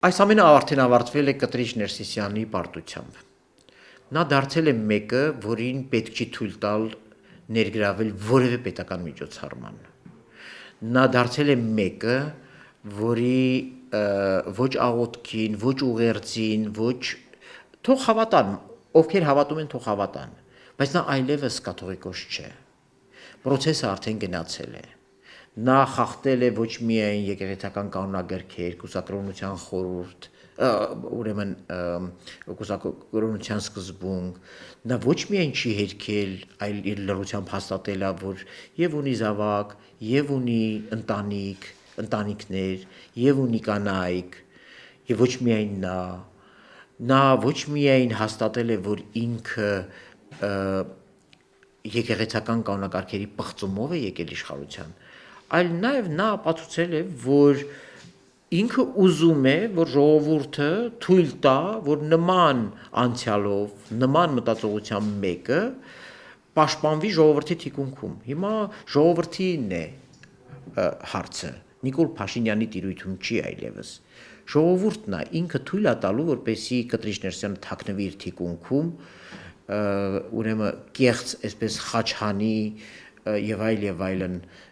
Այս ամենը արդեն ավարտվել է Կտրիչ Ներսիսյանի պարտությամբ։ Նա դարձել է մեկը, որին պետք չի թույլ տալ ներգրավել որևէ պետական միջոցառման։ Նա դարձել է մեկը, որի ոչ աղոթքին, ոչ ուղերձին, ոչ թող հավատան, ովքեր հավատում են, թող հավատան, բայց նա այլևս կաթողիկոս չէ։ Պրոցեսը արդեն գնացել է։ Նա խախտել է ոչ միայն եկեղեցական կանոնագրքեր, կուսակրոնության խորհուրդ, ուրեմն կուսակրոնության սկզբունք, նա ոչ միայն չի հերքել, այլ իր լրությամբ հաստատել է, որ եւ ունի զավակ, եւ ունի ընտանիք, ընտանիքներ, եւ ունի կանայք, եւ ոչ միայն նա ոչ միայն հաստատել է, որ ինքը եկեղեցական կանոնակարգերի պղծումով է եկել իշխանության, այլ նաև նա ապացուցել է, որ ինքը ուզում է, որ ժողովուրդը թույլ տա, որ նման անցյալով, նման մտածողությամբ մեկը պաշտպանվի ժողովրդի թիկունքում։ Հիմա ժողովրդին է հարցը, Նիկոլ Փաշինյանի տիրույթում չի այլևս։ Ժողովուրդն է ինքը թույլ է տալու, որպեսզի Կտրիչ Ներսիսյանը թաքնվի իր թիկունքում, ուրեմն կեղծ այսպես խաչհանի եւ այլն